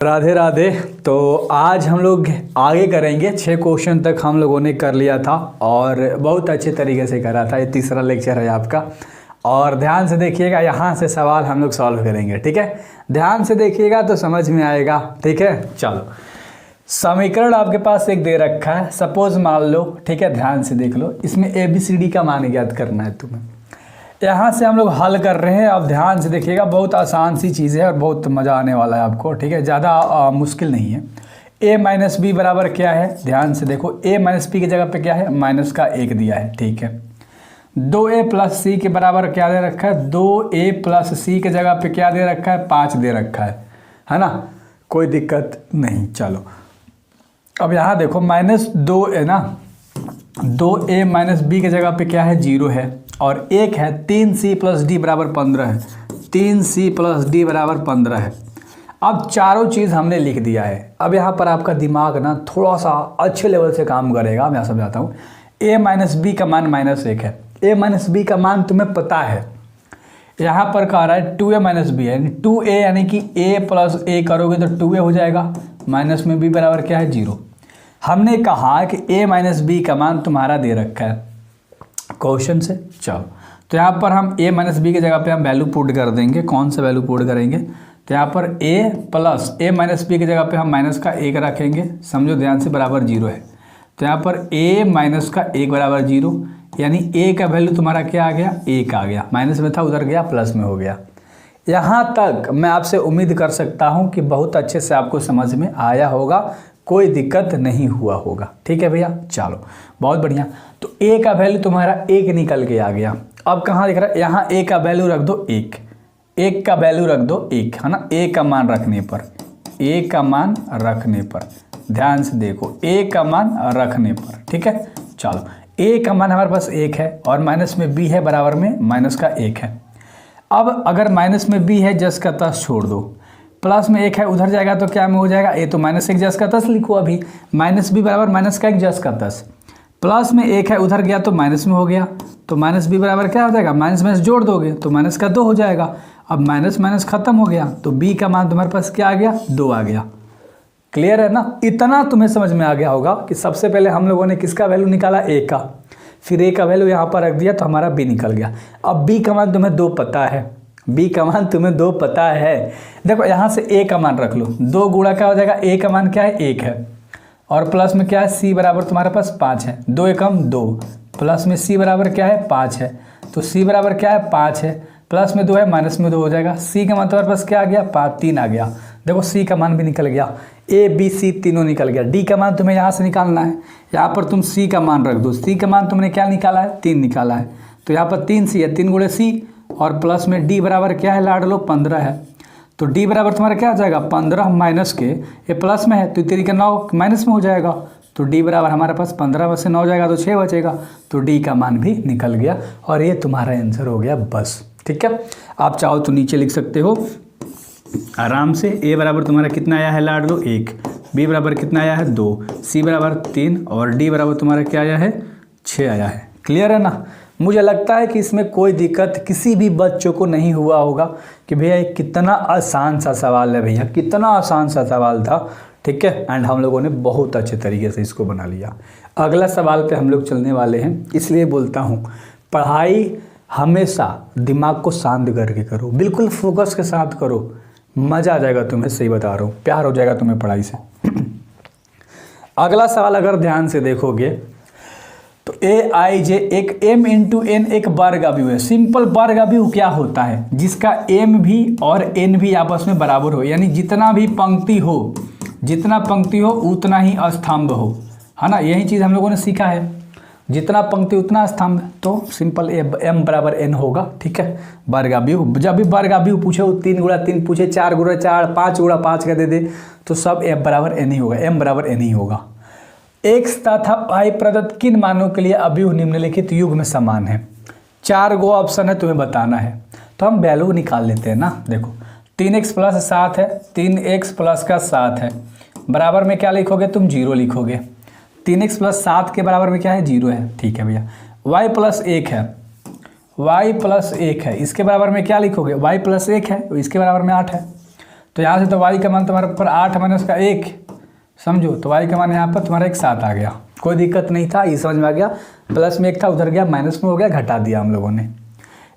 राधे राधे। तो आज हम लोग आगे करेंगे। 6 क्वेश्चन तक हम लोगों ने कर लिया था और बहुत अच्छे तरीके से करा था। ये तीसरा लेक्चर है आपका और ध्यान से देखिएगा, यहाँ से सवाल हम लोग सॉल्व करेंगे। ठीक है, ध्यान से देखिएगा तो समझ में आएगा। ठीक है, चलो समीकरण आपके पास एक दे रखा है, सपोज मान लो। ठीक है, ध्यान से देख लो, इसमें ABCD का मान ज्ञात करना है तुम्हें। यहाँ से हम लोग हल कर रहे हैं। अब ध्यान से देखिएगा, बहुत आसान सी चीज़ है और बहुत मज़ा आने वाला है आपको। ठीक है, ज़्यादा मुश्किल नहीं है। a माइनस बी बराबर क्या है, ध्यान से देखो। a माइनस बी की जगह पे क्या है, माइनस का 1 दिया है। ठीक है, 2a प्लस सी के बराबर क्या दे रखा है, 2a प्लस सी के जगह पे क्या दे रखा है, 5 दे रखा है ना। कोई दिक्कत नहीं। चलो अब यहाँ देखो, -2 है ना, 2a माइनस बी की जगह पे क्या है, 0 है और 1 है। 3c प्लस डी बराबर 15 है। 3c प्लस डी बराबर 15 है। अब चारों चीज़ हमने लिख दिया है। अब यहाँ पर आपका दिमाग ना थोड़ा सा अच्छे लेवल से काम करेगा। मैं समझाता हूँ। a माइनस बी का मान -1 है। a माइनस बी का मान तुम्हें पता है। यहाँ पर कह रहा है 2a माइनस बी है, यानी 2a, यानी कि a प्लस a करोगे तो 2a हो जाएगा। माइनस में b बराबर क्या है, 0। हमने कहा कि a माइनस बी का मान तुम्हारा दे रखा है क्वेश्चन से। चलो तो यहाँ पर हम a माइनस बी की जगह पे हम वैल्यू पुट कर देंगे। कौन सा वैल्यू पुट करेंगे, तो यहाँ पर a plus a minus B की जगह पे हम माइनस का 1 रखेंगे। समझो ध्यान से, बराबर 0 है। तो यहाँ पर a माइनस का 1 बराबर 0, यानी a का वैल्यू तुम्हारा क्या आ गया, 1 आ गया। माइनस में था, उधर गया, प्लस में हो गया। यहाँ तक मैं आपसे उम्मीद कर सकता हूँ कि बहुत अच्छे से आपको समझ में आया होगा, कोई दिक्कत नहीं हुआ होगा। ठीक है भैया, चलो बहुत बढ़िया। तो a का वैल्यू तुम्हारा 1 निकल के आ गया। अब कहाँ दिख रहा है, यहाँ a का वैल्यू रख दो 1, 1 का वैल्यू रख दो 1, है ना। a का मान रखने पर, a का मान रखने पर, ध्यान से देखो, a का मान रखने पर। ठीक है, चलो a का मान हमारे पास 1 है और माइनस में b है, बराबर में माइनस का 1 है। अब अगर माइनस में b है, जस का तस छोड़ दो, प्लस में 1 है, उधर जाएगा तो क्या में हो जाएगा, a तो -1 जस का तस लिखो अभी। माइनस बी बराबर माइनस का 1 जस का तस, प्लस में 1 है, उधर गया तो माइनस में हो गया। तो माइनस बी बराबर क्या हो जाएगा, माइनस माइनस जोड़ दोगे तो माइनस का 2 हो जाएगा। अब माइनस माइनस खत्म हो गया, तो b का मान तुम्हारे पास क्या आ गया, 2 आ गया। क्लियर है ना। इतना तुम्हें समझ में आ गया होगा कि सबसे पहले हम लोगों ने किसका वैल्यू निकाला, a का, फिर a का वैल्यू यहाँ पर रख दिया तो हमारा b निकल गया। अब b का मान तुम्हें 2 पता है, b का मान तुम्हें 2 पता है। देखो यहाँ से a का मान रख लो, 2 गुणा क्या हो जाएगा, a का मान क्या है, 1 है और प्लस में क्या है, c बराबर तुम्हारे पास 5 है। 2 एकम 2, प्लस में c बराबर क्या है, 5 है। तो c बराबर क्या है, 5 है, प्लस में 2 है, माइनस में 2 हो जाएगा। c का मान तुम्हारे पास क्या आ गया, 5, 3 आ गया। देखो c का मान भी निकल गया, a b c तीनों निकल गया। d का मान तुम्हें यहाँ से निकालना है, यहाँ पर तुम c का मान रख दो। c का मान तुमने क्या निकाला है, 3 निकाला है। तो यहाँ पर 3c है, 3 गुणे c और प्लस में d बराबर क्या है, लाड लो 15 है। तो d बराबर तुम्हारा क्या आ जाएगा, 15 माइनस के, ये प्लस में है तो 3 का 9 माइनस में हो जाएगा। तो d बराबर हमारे पास 15 में से 9 जाएगा तो 6 बचेगा। तो d का मान भी निकल गया और ये तुम्हारा आंसर हो गया बस। ठीक है, आप चाहो तो नीचे लिख सकते हो आराम से। a बराबर तुम्हारा कितना आया है, लाड लो 1, b बराबर कितना आया है 2, c बराबर 3 और d बराबर तुम्हारा क्या आया है, 6 आया है। क्लियर है ना। मुझे लगता है कि इसमें कोई दिक्कत किसी भी बच्चों को नहीं हुआ होगा कि भैया ये कितना आसान सा सवाल है, भैया कितना आसान सा सवाल था। ठीक है, एंड हम लोगों ने बहुत अच्छे तरीके से इसको बना लिया। अगला सवाल पे हम लोग चलने वाले हैं, इसलिए बोलता हूँ पढ़ाई हमेशा दिमाग को शांत करके करो, बिल्कुल फोकस के साथ करो, मज़ा आ जाएगा तुम्हें, सही बता रहा हूँ, प्यार हो जाएगा तुम्हें पढ़ाई से। अगला सवाल अगर ध्यान से देखोगे तो aij एक m इंटू n एक वर्ग अवयव है। सिंपल वर्ग अवयव क्या होता है, जिसका m भी और n भी आपस में बराबर हो, यानी जितना भी पंक्ति हो, जितना पंक्ति हो उतना ही स्तंभ हो, है ना। यही चीज़ हम लोगों ने सीखा है, जितना पंक्ति उतना स्तंभ। तो सिंपल m बराबर n होगा। ठीक है, वर्ग अवयव, जब भी वर्ग अवयव पूछे, 3 गुणा 3 पूछे, 4 गुणा 4, 5 गुणा 5 का दे दे, तो सब m बराबर n ही होगा, m बराबर n ही होगा। x तथा y प्रदत्त किन मानों के लिए अवयव निम्नलिखित युग में समान है। 4 गो ऑप्शन है, तुम्हें बताना है। तो हम वैल्यू निकाल लेते हैं ना। देखो 3x प्लस 7 है, 3x प्लस का 7 है, बराबर में क्या लिखोगे तुम, 0 लिखोगे। 3x प्लस 7 के बराबर में क्या है, 0 है। ठीक है भैया, y प्लस 1 है, y प्लस 1 है, इसके बराबर में क्या लिखोगे, y प्लस 1 है, इसके बराबर में 8 है। तो यहाँ से तो y का मान तुम्हारे ऊपर 8 माइनस का 1 समझो, तो y का मान यहाँ पर तुम्हारा एक 7 आ गया। कोई दिक्कत नहीं था, ये समझ में आ गया। प्लस में 1 था, उधर गया माइनस में हो गया, घटा दिया हम लोगों ने।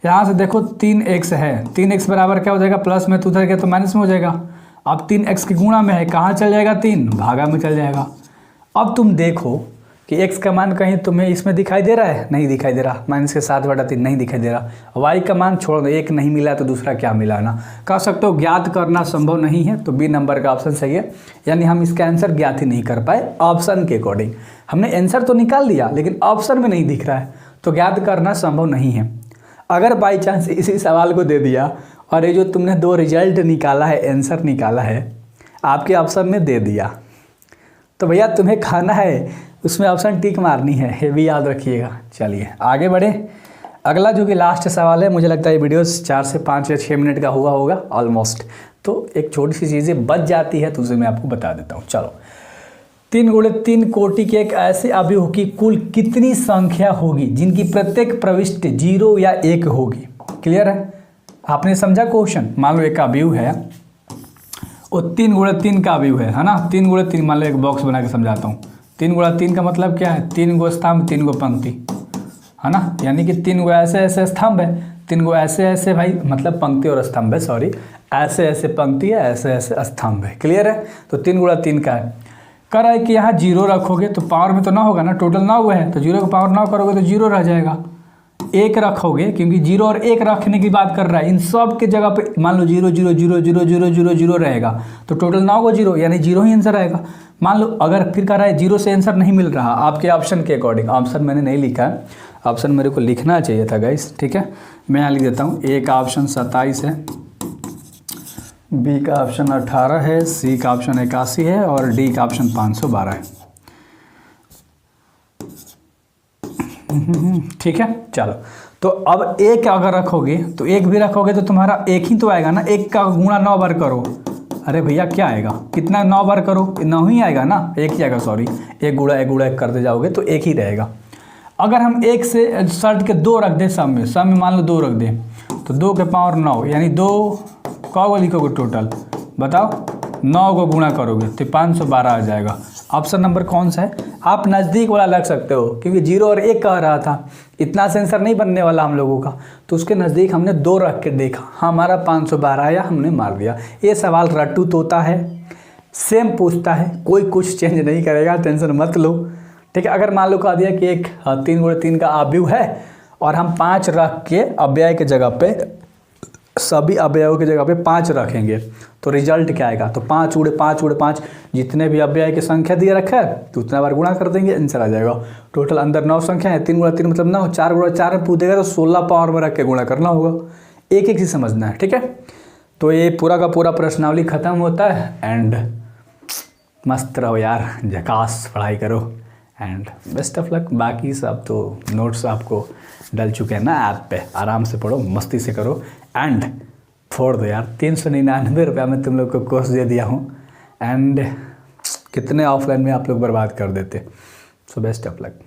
यहाँ से देखो 3x है, 3x बराबर क्या हो जाएगा, प्लस में तो उधर गया तो माइनस में हो जाएगा। अब 3x की गुणा में है, कहाँ चल जाएगा, 3 भागा में चल जाएगा। अब तुम देखो कि x का मान कहीं तुम्हें इसमें दिखाई दे रहा है, नहीं दिखाई दे रहा, माइनस के 7/3 नहीं दिखाई दे रहा। y का मान छोड़ दो, 1 नहीं मिला तो दूसरा क्या मिला ना, कह सकते हो ज्ञात करना संभव नहीं है, तो बी नंबर का ऑप्शन सही है। यानी हम इसका आंसर ज्ञात ही नहीं कर पाए ऑप्शन के अकॉर्डिंग। हमने आंसर तो निकाल लिया लेकिन ऑप्शन में नहीं दिख रहा है, तो ज्ञात करना संभव नहीं है। अगर बाई चांस इसी सवाल को दे दिया और ये जो तुमने 2 रिजल्ट निकाला है, आंसर निकाला है, आपके ऑप्शन में दे दिया, तो भैया तुम्हें खाना है, उसमें ऑप्शन टिक मारनी है, ये भी याद रखिएगा। चलिए आगे बढ़े। अगला जो कि लास्ट सवाल है, मुझे लगता है ये वीडियो 4 से 5 या 6 मिनट का हुआ होगा ऑलमोस्ट, तो एक छोटी सी चीज़ें बच जाती है तो उसे मैं आपको बता देता हूँ। चलो, 3 × 3 कोटि के एक ऐसे अवयव की कुल कितनी संख्या होगी जिनकी प्रत्येक प्रविष्टि 0 या 1 होगी। क्लियर है, आपने समझा क्वेश्चन। मान लो एक अवयव है, वो 3 × 3 का अवयव है ना, 3 × 3, मान लो एक बॉक्स बना के समझाता हूँ। 3 × 3 का मतलब क्या है, 3 गो स्तंभ 3 गो पंक्ति है ना, यानी कि 3 गो ऐसे ऐसे स्तंभ है, 3 गो ऐसे ऐसे भाई मतलब पंक्ति और स्तंभ है, सॉरी ऐसे ऐसे पंक्ति है, ऐसे ऐसे स्तंभ है। क्लियर है, तो 3 × 3 का है। कह रहा है कि यहाँ 0 रखोगे तो पावर में तो 9 होगा ना, टोटल 9 है, तो 0 का पावर 9 करोगे तो 0 रह जाएगा। 1 रखोगे, क्योंकि 0 और 1 रखने की बात कर रहा है, इन सब के जगह पे मान लो 0 0 0 0 0 0 0 रहेगा, तो टोटल 9 को 0 यानी 0 ही आंसर आएगा। मान लो अगर फिर कह रहा है 0 से आंसर नहीं मिल रहा आपके ऑप्शन के अकॉर्डिंग, ऑप्शन मैंने नहीं लिखा है, ऑप्शन मेरे को लिखना चाहिए था गाइस, ठीक है, मैं यहाँ लिख देता हूँ। ए का ऑप्शन 27 है, बी का ऑप्शन 18 है, सी का ऑप्शन 81 है और डी का ऑप्शन 512 है। ठीक है, चलो तो अब एक अगर रखोगे तो एक भी रखोगे तो तुम्हारा एक ही तो आएगा ना, 1 का गुणा 9 बार करो। अरे भैया क्या आएगा, कितना 9 बार करो, 9 ही आएगा ना, 1 ही आएगा, सॉरी 1 गुणा 1 गुणा 1 करते जाओगे तो 1 ही रहेगा। अगर हम 1 से सट के 2 रख दें सम में मान लो 2 रख दें, तो 2 के पावर 9 यानी 2 को लिखोगे टोटल, बताओ 9 को गुणा करोगे तो 512 आ जाएगा। ऑप्शन नंबर कौन सा है, आप नज़दीक वाला लग सकते हो, क्योंकि 0 और 1 कह रहा था, इतना सेंसर नहीं बनने वाला हम लोगों का, तो उसके नज़दीक हमने 2 रख के देखा, हमारा 512 आया, हमने मार दिया। ये सवाल रट्टू तोता है, सेम पूछता है, कोई कुछ चेंज नहीं करेगा, टेंशन मत लो। ठीक है, अगर मान लो कह दिया कि एक 3 × 3 का अवयव है और हम 5 रख के अव्यय के जगह पे, सभी अवयवों की जगह पे 5 रखेंगे, तो रिजल्ट क्या आएगा, तो 5 × 5 × 5 जितने भी अव्यय की संख्या दिए रखा है तो उतना बार गुणा कर देंगे, आंसर आ जाएगा। टोटल अंदर 9 संख्या है, 3 × 3 मतलब 9, 4 × 4 में पूछेगा तो 16 पावर में रख के गुणा करना होगा, एक एक ही समझना है। ठीक है, तो ये पूरा का पूरा प्रश्नावली खत्म होता है। एंड मस्त रहो यार, झकास पढ़ाई करो एंड बेस्ट ऑफ लक। बाकी सब तो नोट्स आपको डल चुके हैं ना ऐप पे, आराम से पढ़ो, मस्ती से करो एंड फोड़ दो यार। 399 रुपया में तुम लोग को कोर्स दे दिया हूँ एंड कितने ऑफलाइन में आप लोग बर्बाद कर देते। So best of luck.